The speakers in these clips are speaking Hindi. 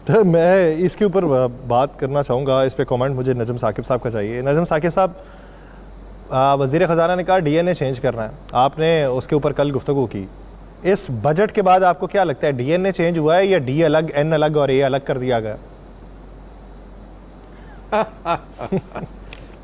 तो मैं इसके ऊपर बात करना चाहूँगा, इस पे कमेंट मुझे नजम साकिब साहब का चाहिए। नजम साकिब साहब, वज़ीर ख़जाना ने कहा डीएनए चेंज करना है, आपने उसके ऊपर कल गुफ्तगू की। इस बजट के बाद आपको क्या लगता है, डीएनए चेंज हुआ है या डी अलग, एन अलग और ए अलग कर दिया गया?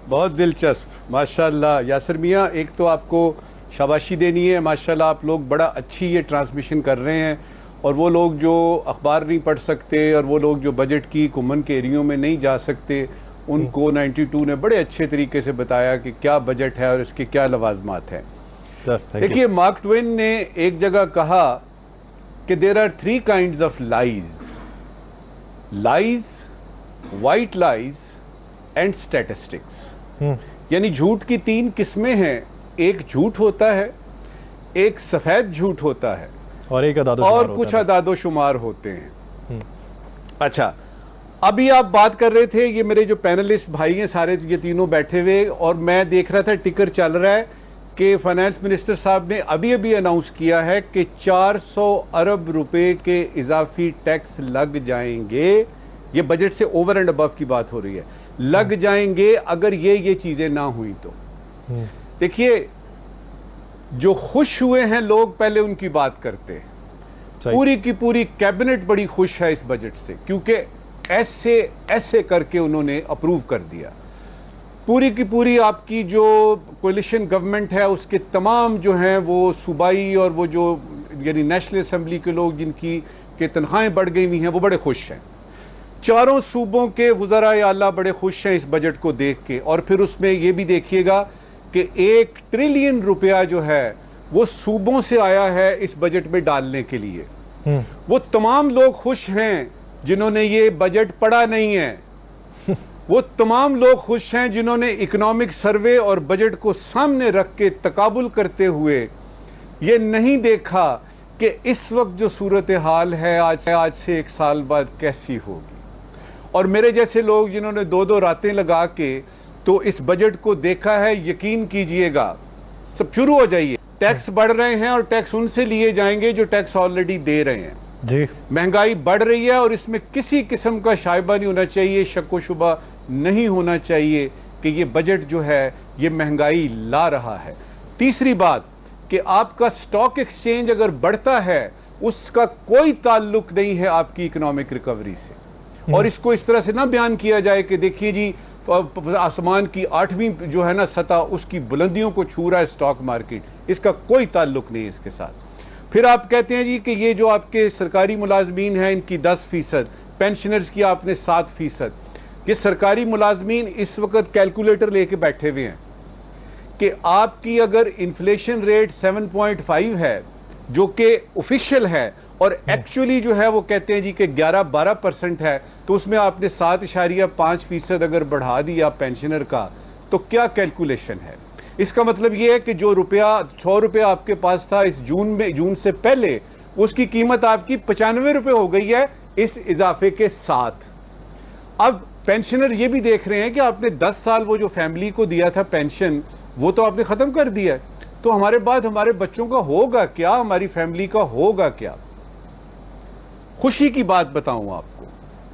बहुत दिलचस्प, माशाल्लाह यासिर मियाँ, एक तो आपको शाबाशी देनी है, माशाल्लाह आप लोग बड़ा अच्छी ये ट्रांसमिशन कर रहे हैं। और वो लोग जो अखबार नहीं पढ़ सकते और वो लोग जो बजट की कुमन के एरियो में नहीं जा सकते, उनको 92 ने बड़े अच्छे तरीके से बताया कि क्या बजट है और इसके क्या लवाजमात हैं। देखिए, मार्क ट्वेन ने एक जगह कहा कि there are 3 kinds of lies, white lies and statistics. यानी झूठ की 3 किस्में हैं। एक झूठ होता है, एक सफेद झूठ होता है और कुछ अदादोशुमार होते हैं। अच्छा, अभी आप बात कर रहे थे, ये मेरे जो पैनलिस्ट भाई हैं सारे, ये तीनों बैठे हुए, और मैं देख रहा था टिकर चल रहा है कि फाइनेंस मिनिस्टर साहब ने अभी अभी अनाउंस किया है कि 400 अरब रुपए के इजाफी टैक्स लग जाएंगे। ये बजट से ओवर एंड अबव की बात हो रही है, लग जाएंगे अगर ये चीजें ना हुई तो। देखिए, जो खुश हुए हैं लोग, पहले उनकी बात करते हैं। पूरी की पूरी कैबिनेट बड़ी खुश है इस बजट से, क्योंकि ऐसे करके उन्होंने अप्रूव कर दिया। पूरी की पूरी आपकी जो कोलिशन गवर्नमेंट है, उसके तमाम जो हैं वो सूबाई और वो जो यानी नेशनल असेंबली के लोग जिनकी के तनख्वाहें बढ़ गई हुई हैं, वो बड़े खुश हैं। चारों सूबों के वज़राए आला बड़े खुश हैं इस बजट को देख के। और फिर उसमें ये भी देखिएगा कि 1 ट्रिलियन रुपया जो है वो सूबों से आया है इस बजट में डालने के लिए। वो तमाम लोग खुश हैं जिन्होंने ये बजट पढ़ा नहीं है। वो तमाम लोग खुश हैं जिन्होंने इकोनॉमिक सर्वे और बजट को सामने रख के तकाबुल करते हुए ये नहीं देखा कि इस वक्त जो सूरत हाल है आज से 1 साल बाद कैसी होगी। और मेरे जैसे लोग जिन्होंने 2-2 रातें लगा के तो इस बजट को देखा है, यकीन कीजिएगा सब शुरू हो जाइए। टैक्स बढ़ रहे हैं और टैक्स उनसे लिए जाएंगे जो टैक्स ऑलरेडी दे रहे हैं जी। महंगाई बढ़ रही है और इसमें किसी किस्म का शायबा नहीं होना चाहिए, शक व शुबा नहीं होना चाहिए कि ये बजट जो है ये महंगाई ला रहा है। तीसरी बात कि आपका स्टॉक एक्सचेंज अगर बढ़ता है उसका कोई ताल्लुक नहीं है आपकी इकोनॉमिक रिकवरी से। और इसको इस तरह से ना बयान किया जाए कि देखिए जी आसमान की 8वीं जो है ना सतह, उसकी बुलंदियों को छू रहा है स्टॉक मार्केट, इसका कोई ताल्लुक नहीं है इसके साथ। फिर आप कहते हैं जी कि ये जो आपके सरकारी मुलाजमीन हैं इनकी 10%, पेंशनर्स की आपने 7%। ये सरकारी मुलाजमीन इस वक्त कैलकुलेटर लेके बैठे हुए हैं कि आपकी अगर इन्फ्लेशन रेट 7.5 है जो कि ऑफिशियल है और एक्चुअली जो है वो कहते हैं जी कि 11-12% है, तो उसमें आपने 7.5% अगर बढ़ा दिया पेंशनर का, तो क्या कैलकुलेशन है। इसका मतलब ये है कि जो रुपया 100 रुपया आपके पास था इस जून से पहले, उसकी कीमत आपकी 95 रुपये हो गई है इस इजाफे के साथ। अब पेंशनर ये भी देख रहे हैं कि आपने 10 साल वो जो फैमिली को दिया था पेंशन, वो तो आपने ख़त्म कर दिया है, तो हमारे बाद हमारे बच्चों का होगा क्या, हमारी फैमिली का होगा क्या। खुशी की बात बताऊं आपको,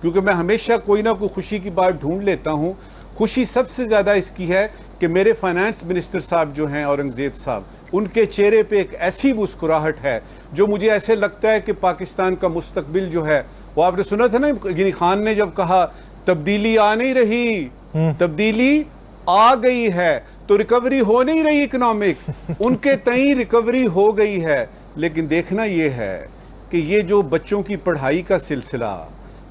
क्योंकि मैं हमेशा कोई ना कोई खुशी की बात ढूंढ लेता हूं। खुशी सबसे ज़्यादा इसकी है कि मेरे फाइनेंस मिनिस्टर साहब जो हैं औरंगजेब साहब, उनके चेहरे पे एक ऐसी मुस्कुराहट है जो मुझे ऐसे लगता है कि पाकिस्तान का मुस्तकबिल जो है वो, आपने सुना था ना गिनी खान ने जब कहा तब्दीली आ नहीं रही, तब्दीली आ गई है, तो रिकवरी हो नहीं रही इकोनॉमिक, उनके तई रिकवरी हो गई है। लेकिन देखना यह है कि ये जो बच्चों की पढ़ाई का सिलसिला,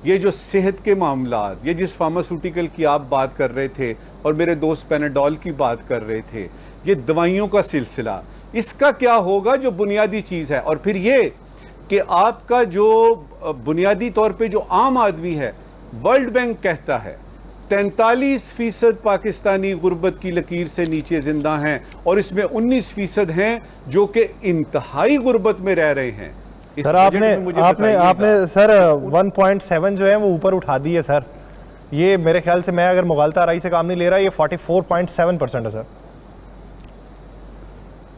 ये जो सेहत के मामला, ये जिस फार्मास्यूटिकल की आप बात कर रहे थे और मेरे दोस्त पैनाडोल की बात कर रहे थे, ये दवाइयों का सिलसिला, इसका क्या होगा जो बुनियादी चीज़ है। और फिर ये कि आपका जो बुनियादी तौर पे जो आम आदमी है, वर्ल्ड बैंक कहता है 43% पाकिस्तानी गुर्बत की लकीर से नीचे जिंदा हैं और इसमें 19% हैं जो कि इंतहाई गुर्बत में रह रहे हैं। सर आपने सर 1.7 जो है वो ऊपर उठा दी है सर। ये मेरे ख्याल से, मैं अगर मुगालता राई से काम नहीं ले रहा, ये 44.7% है सर।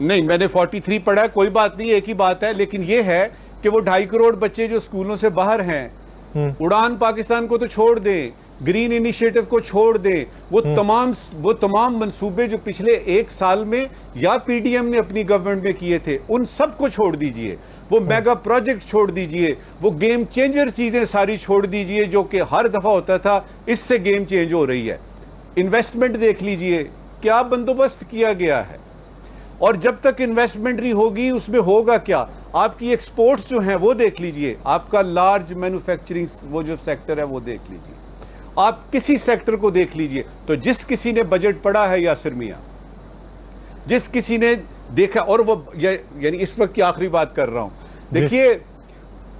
नहीं, मैंने 43 पढ़ा है, कोई बात नहीं, एक ही बात है। लेकिन ये है कि वो 2.5 करोड़ बच्चे जो स्कूलों से बाहर हैं, उड़ान पाकिस्तान को तो छोड़ दें, ग्रीन इनिशिएटिव को छोड़ दें, वो तमाम मंसूबे जो पिछले एक साल में या पीडीएम ने अपनी गवर्नमेंट में किए थे, उन सब को छोड़ दीजिए। वो मेगा प्रोजेक्ट छोड़ दीजिए, वो गेम चेंजर चीजें सारी छोड़ दीजिए जो कि हर दफा होता था, इससे गेम चेंज हो रही है। इन्वेस्टमेंट देख लीजिए, क्या बंदोबस्त किया गया है। और जब तक इन्वेस्टमेंट नहीं होगी उसमें होगा क्या, आपकी एक्सपोर्ट्स जो हैं वो देख लीजिए, आपका लार्ज मैन्युफैक्चरिंग वो जो सेक्टर है वो देख लीजिए, आप किसी सेक्टर को देख लीजिए। तो जिस किसी ने बजट पढ़ा है यासिर मियां, जिस किसी ने देखा, और वो यानी इस वक्त की आखिरी बात कर रहा हूं, देखिए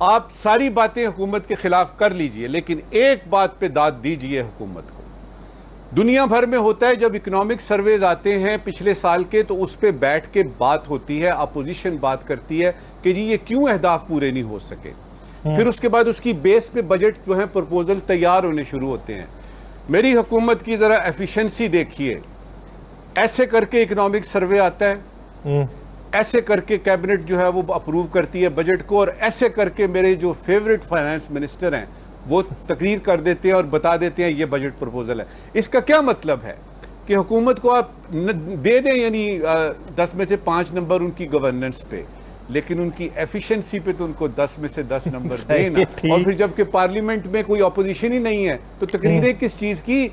आप सारी बातें हुकूमत के खिलाफ कर लीजिए, लेकिन एक बात पे दाद दीजिए हुकूमत को। दुनिया भर में होता है जब इकोनॉमिक सर्वेज आते हैं पिछले साल के, तो उस पर बैठ के बात होती है, अपोजिशन बात करती है कि जी ये क्यों अहदाफ पूरे नहीं हो सके। फिर उसके बाद उसकी बेस पे बजट जो है प्रपोजल तैयार होने शुरू होते हैं। मेरी हुकूमत की जरा एफिशिएंसी देखिए, ऐसे करके इकोनॉमिक सर्वे आता है, ऐसे करके कैबिनेट जो है वो अप्रूव करती है बजट को, और ऐसे करके मेरे जो फेवरेट फाइनेंस मिनिस्टर हैं वो तकरीर कर देते हैं और बता देते हैं ये बजट प्रपोजल है। इसका क्या मतलब है कि हुकूमत को आप दे दें यानी 10 में से 5 नंबर उनकी गवर्नेंस पे, लेकिन उनकी एफिशिएंसी पे तो उनको 10 में से 10 नंबर देना, और फिर जबकि पार्लियामेंट में कोई अपोजिशन ही नहीं है तो तकरीरें किस चीज़ की।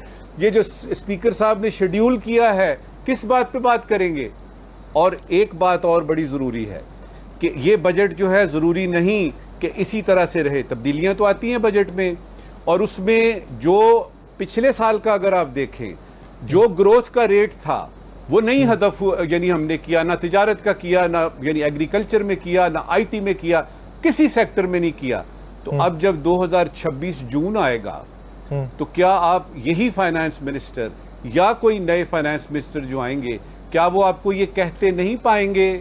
ये जो स्पीकर साहब ने शेड्यूल किया है, किस बात पे बात करेंगे। और एक बात और बड़ी ज़रूरी है कि ये बजट जो है ज़रूरी नहीं कि इसी तरह से रहे, तब्दीलियां तो आती हैं बजट में, और उसमें जो पिछले साल का अगर आप देखें, जो ग्रोथ का रेट था वो नहीं हदफ यानी हमने किया, ना तिजारत का किया, ना यानी एग्रीकल्चर में किया, ना आईटी में किया, किसी सेक्टर में नहीं किया। तो अब जब 2026 जून आएगा तो क्या आप यही फाइनेंस मिनिस्टर या कोई नए फाइनेंस मिनिस्टर जो आएंगे, क्या वो आपको ये कहते नहीं पाएंगे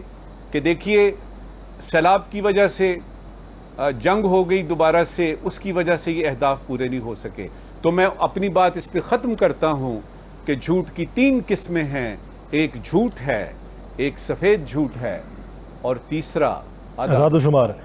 कि देखिए सैलाब की वजह से जंग हो गई दोबारा से, उसकी वजह से ये अहदाफ पूरे नहीं हो सके। तो मैं अपनी बात इस पे ख़त्म करता हूँ कि झूठ की 3 किस्में हैं, एक झूठ है, एक सफ़ेद झूठ है, और तीसरा आदाद-ओ-शुमार।